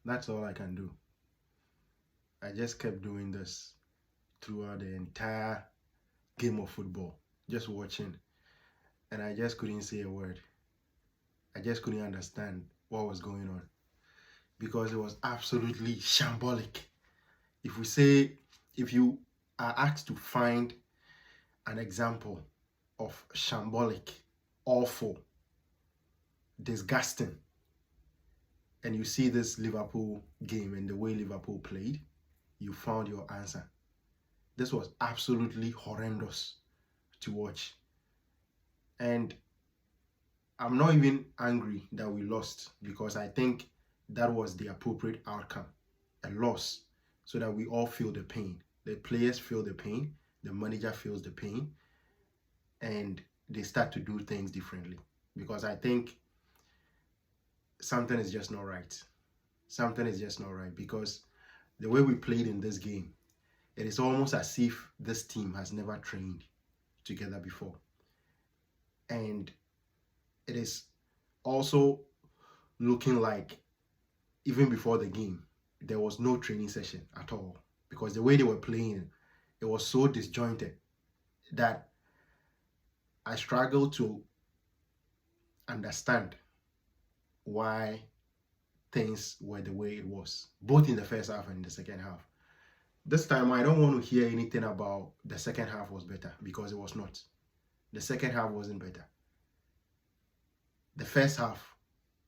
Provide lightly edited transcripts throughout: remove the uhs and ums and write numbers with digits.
That's all I can do. I just kept doing this throughout the entire game of football, just watching, and I just couldn't say a word. I just couldn't understand what was going on because it was absolutely shambolic. If you are asked to find an example of shambolic, awful, disgusting, and you see this Liverpool game and the way Liverpool played, you found your answer. This was absolutely horrendous to watch. And I'm not even angry that we lost because I think that was the appropriate outcome, a loss, so that we all feel the pain. The players feel the pain, the manager feels the pain, and they start to do things differently. Because I think something is just not right. Something is just not right because the way we played in this game, it is almost as if this team has never trained together before. And it is also looking like even before the game, there was no training session at all because the way they were playing, it was so disjointed that I struggle to understand why things were the way it was, both in the first half and the second half. This time, I don't want to hear anything about the second half was better because it was not. The second half wasn't better. The first half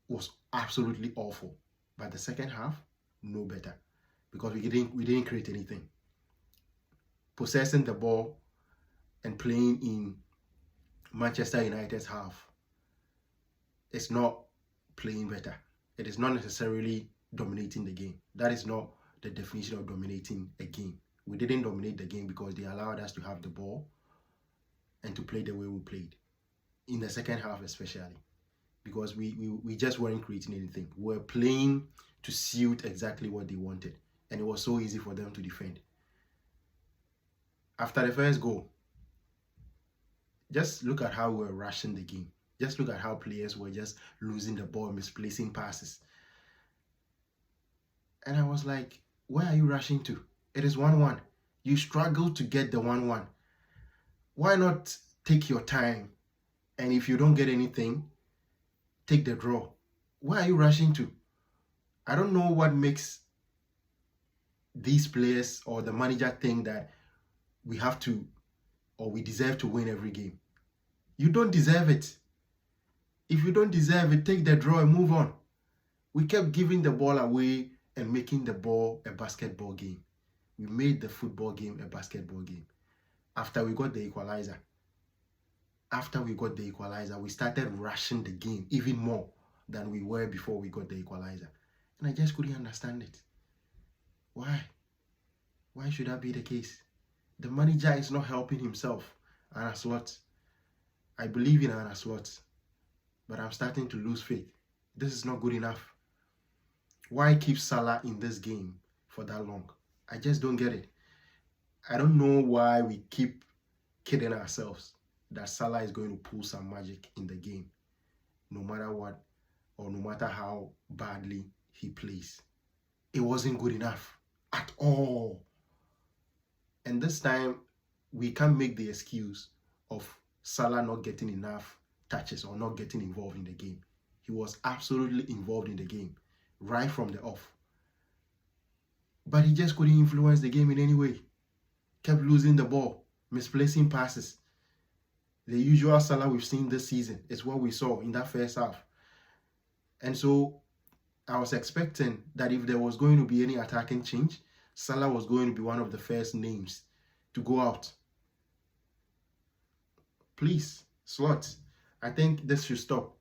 was absolutely awful, but the second half, no better because we didn't create anything. Possessing the ball and playing in Manchester United's half is not playing better. It is not necessarily dominating the game. That is not the definition of dominating a game. We didn't dominate the game because they allowed us to have the ball and to play the way we played in the second half, especially because we just weren't creating anything. We were playing to suit exactly what they wanted, and it was so easy for them to defend. After the first goal, just look at how we were rushing the game. Just look at how players were just losing the ball, misplacing passes. And I was like, where are you rushing to? It is 1-1. You struggle to get the 1-1. Why not take your time? And if you don't get anything, take the draw. Where are you rushing to? I don't know what makes these players or the manager think that we have to or we deserve to win every game. You don't deserve it. If you don't deserve it, take the draw and move on. We kept giving the ball away and making the ball a basketball game. We made the football game a basketball game. After we got the equalizer, we started rushing the game even more than we were before we got the equalizer. And I just couldn't understand it. Why? Why should that be the case? The manager is not helping himself. Arne Slot. I believe in Arne Slot, but I'm starting to lose faith. This is not good enough. Why keep Salah in this game for that long? I just don't get it. I don't know why we keep kidding ourselves that Salah is going to pull some magic in the game, no matter what, or no matter how badly he plays. It wasn't good enough at all. And this time, we can't make the excuse of Salah not getting enough touches or not getting involved in the game. He was absolutely involved in the game, right from the off. But he just couldn't influence the game in any way. Kept losing the ball, misplacing passes. The usual Salah we've seen this season is what we saw in that first half. And so I was expecting that if there was going to be any attacking change, Salah was going to be one of the first names to go out. Please, Slot, I think this should stop.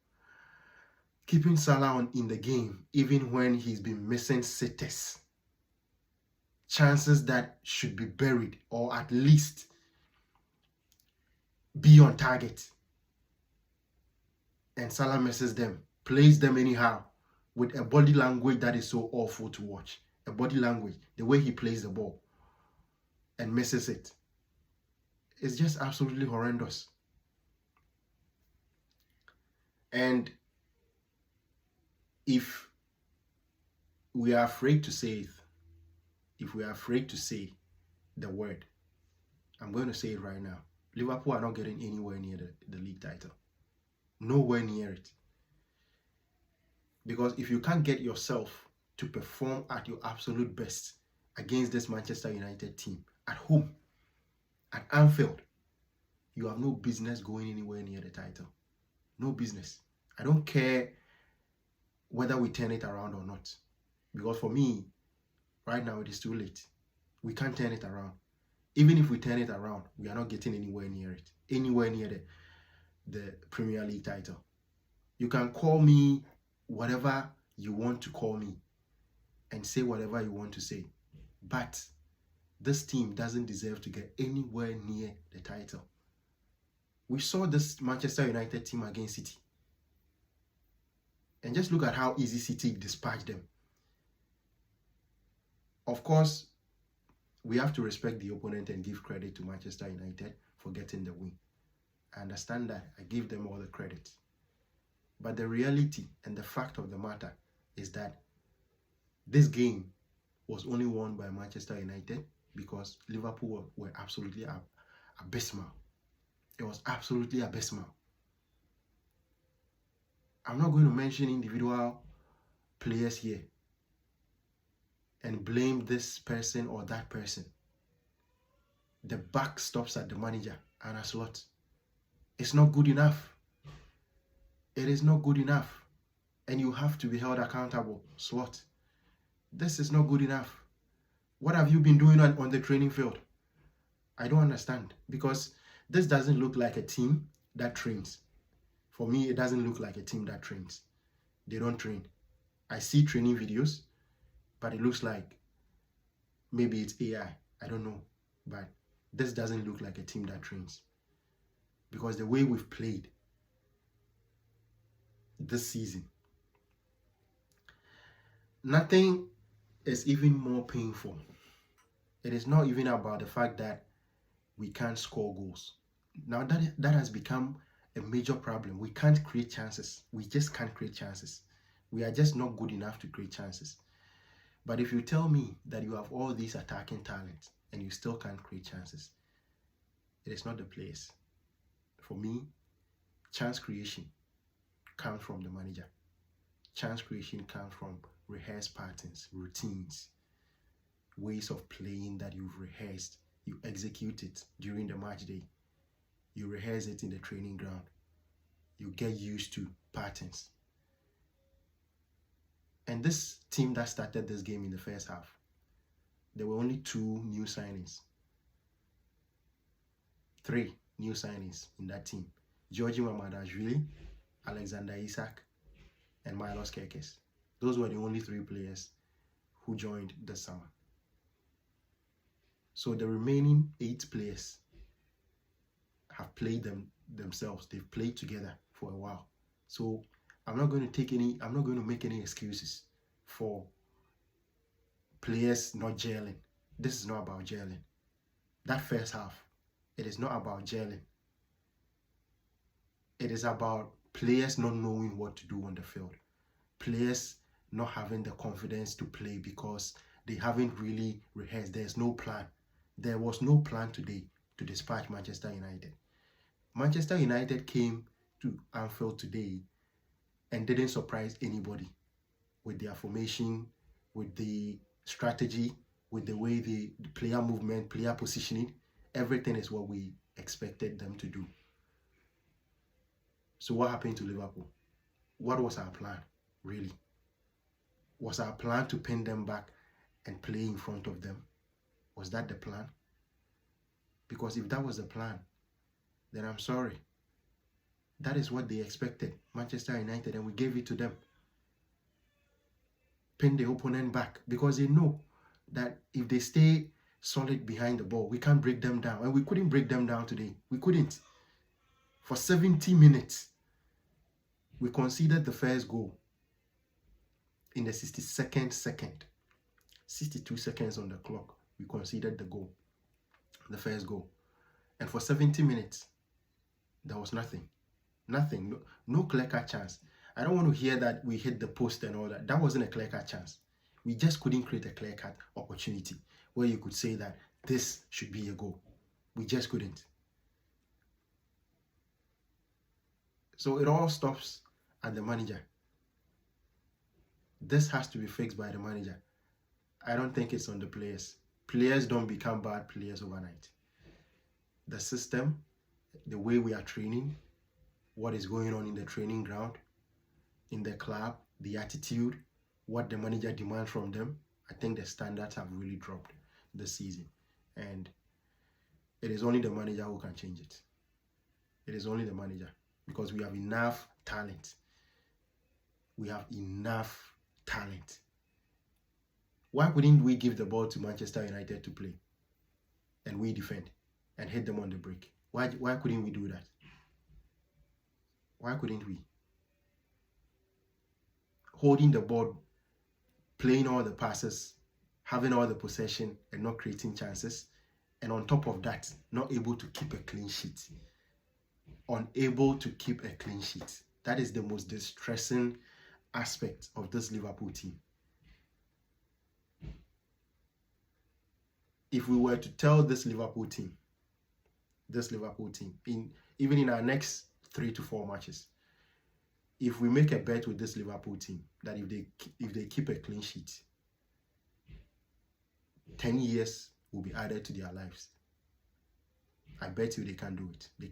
Keeping Salah in the game, even when he's been missing sitters. Chances that should be buried or at least be on target. And Salah misses them, plays them anyhow with a body language that is so awful to watch. A body language, the way he plays the ball and misses it. It's just absolutely horrendous. And if we are afraid to say it, if we are afraid to say the word, I'm going to say it right now. Liverpool are not getting anywhere near the league title. Nowhere near it. Because if you can't get yourself to perform at your absolute best against this Manchester United team at home, at Anfield, you have no business going anywhere near the title. No business. I don't care whether we turn it around or not. Because for me, right now it is too late. We can't turn it around. Even if we turn it around, we are not getting anywhere near it. Anywhere near the Premier League title. You can call me whatever you want to call me and say whatever you want to say. But this team doesn't deserve to get anywhere near the title. We saw this Manchester United team against City. And just look at how easy City dispatched them. Of course, we have to respect the opponent and give credit to Manchester United for getting the win. I understand that. I give them all the credit. But the reality and the fact of the matter is that this game was only won by Manchester United because Liverpool were absolutely abysmal. It was absolutely abysmal. I'm not going to mention individual players here and blame this person or that person. The buck stops at the manager and a slot. It's not good enough. It is not good enough. And you have to be held accountable. Slot. This is not good enough. What have you been doing on the training field? I don't understand. Because this doesn't look like a team that trains. For me, it doesn't look like a team that trains. They don't train. I see training videos, but it looks like maybe it's AI. I don't know. But this doesn't look like a team that trains. Because the way we've played this season, nothing is even more painful. It is not even about the fact that we can't score goals. Now that has become a major problem. We can't create chances. We just can't create chances. We are just not good enough to create chances. But if you tell me that you have all these attacking talents and you still can't create chances, it is not the place. For me, chance creation comes from the manager. Chance creation comes from rehearsed patterns, routines, ways of playing that you've rehearsed. You execute it during the match day. You rehearse it in the training ground. You get used to patterns. And this team that started this game in the first half, there were only 2 new signings. 3 new signings in that team. Georgi Mamadashvili, Alexander Isak, and Milos Kerkez. Those were the only 3 players who joined this summer. So the remaining 8 players have played themselves. They've played together for a while. So I'm not going to make any excuses for players not gelling. This is not about gelling. That first half, it is not about gelling. It is about players not knowing what to do on the field. Players not having the confidence to play because they haven't really rehearsed. There's no plan. There was no plan today to dispatch Manchester United. Manchester United came to Anfield today and didn't surprise anybody with their formation, with the strategy, with the way the player movement, player positioning. Everything is what we expected them to do. So what happened to Liverpool? What was our plan, really? Was our plan to pin them back and play in front of them? Was that the plan? Because if that was the plan, then I'm sorry. That is what they expected, Manchester United, and we gave it to them. Pin the opponent back because they know that if they stay solid behind the ball, we can't break them down. And we couldn't break them down today. We couldn't. For 70 minutes, we conceded the first goal in the 62nd second. 62 seconds on the clock, we conceded the goal, the first goal. And for 70 minutes, there was nothing. Nothing. No clear-cut chance. I don't want to hear that we hit the post and all that. That wasn't a clear-cut chance. We just couldn't create a clear-cut opportunity where you could say that this should be a goal. We just couldn't. So it all stops at the manager. This has to be fixed by the manager. I don't think it's on the players. Players don't become bad players overnight. The system, the way we are training, what is going on in the training ground, in the club, the attitude, what the manager demands from them, I think the standards have really dropped this season. And it is only the manager who can change it. It is only the manager, because we have enough talent. We have enough talent. Why couldn't we give the ball to Manchester United to play and we defend and hit them on the break? Why couldn't we do that? Why couldn't we? Holding the ball, playing all the passes, having all the possession and not creating chances, and on top of that, not able to keep a clean sheet. Unable to keep a clean sheet. That is the most distressing aspect of this Liverpool team. If we were to tell this Liverpool team, even in our next 3 to 4 matches, if we make a bet with this Liverpool team that if they keep a clean sheet, 10 years will be added to their lives. I bet you they can't do it. They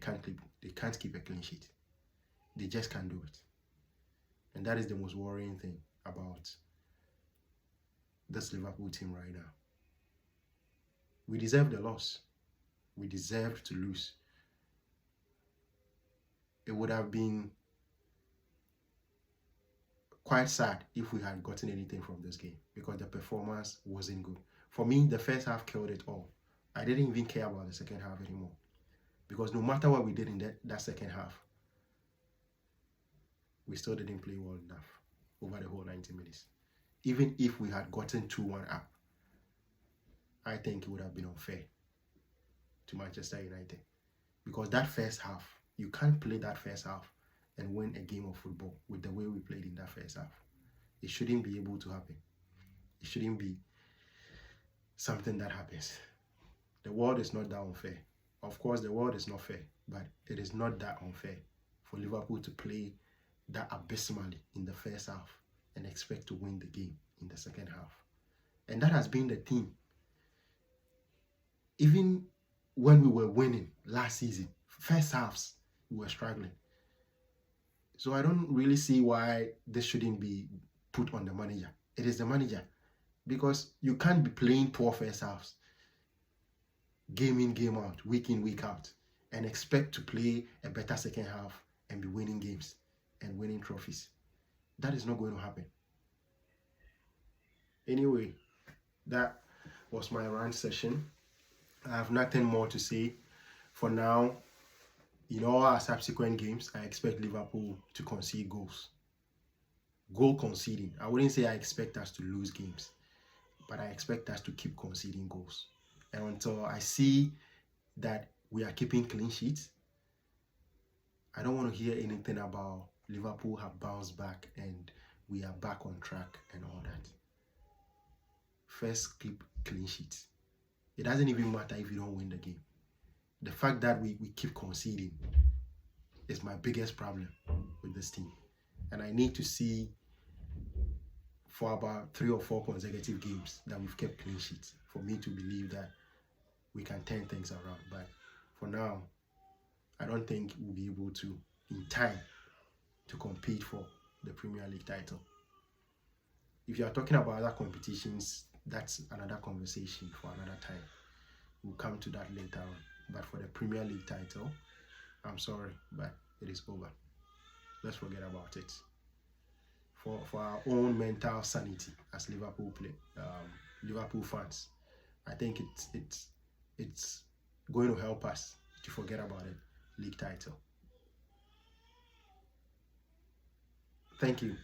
can't keep a clean sheet. They just can't do it. And that is the most worrying thing about this Liverpool team right now. We deserve the loss. We deserve to lose. It would have been quite sad if we had gotten anything from this game, because the performance wasn't good. For me, the first half killed it all. I didn't even care about the second half anymore, because no matter what we did in that second half, we still didn't play well enough over the whole 90 minutes. Even if we had gotten 2-1 up, I think it would have been unfair to Manchester United, because that first half, you can't play that first half and win a game of football with the way we played in that first half. It shouldn't be able to happen. It shouldn't be something that happens. The world is not that unfair. Of course, the world is not fair, but it is not that unfair for Liverpool to play that abysmally in the first half and expect to win the game in the second half. And that has been the theme. Even when we were winning last season, first halves, we were struggling. So I don't really see why this shouldn't be put on the manager. It is the manager, because you can't be playing poor first halves, game in, game out, week in, week out, and expect to play a better second half and be winning games and winning trophies. That is not going to happen. Anyway, that was my rant session. I have nothing more to say for now. In all our subsequent games, I expect Liverpool to concede goals. Goal conceding. I wouldn't say I expect us to lose games, but I expect us to keep conceding goals. And until I see that we are keeping clean sheets, I don't want to hear anything about Liverpool have bounced back and we are back on track and all that. First, keep clean sheets. It doesn't even matter if you don't win the game. The fact that we keep conceding is my biggest problem with this team. And I need to see for about 3 or 4 consecutive games that we've kept clean sheets for me to believe that we can turn things around. But for now, I don't think we'll be able to, in time, to compete for the Premier League title. If you are talking about other competitions, that's another conversation for another time. We'll come to that later on. But for the Premier League title, I'm sorry, but it is over. Let's forget about it. For our own mental sanity as Liverpool fans, I think it's going to help us to forget about it. League title. Thank you.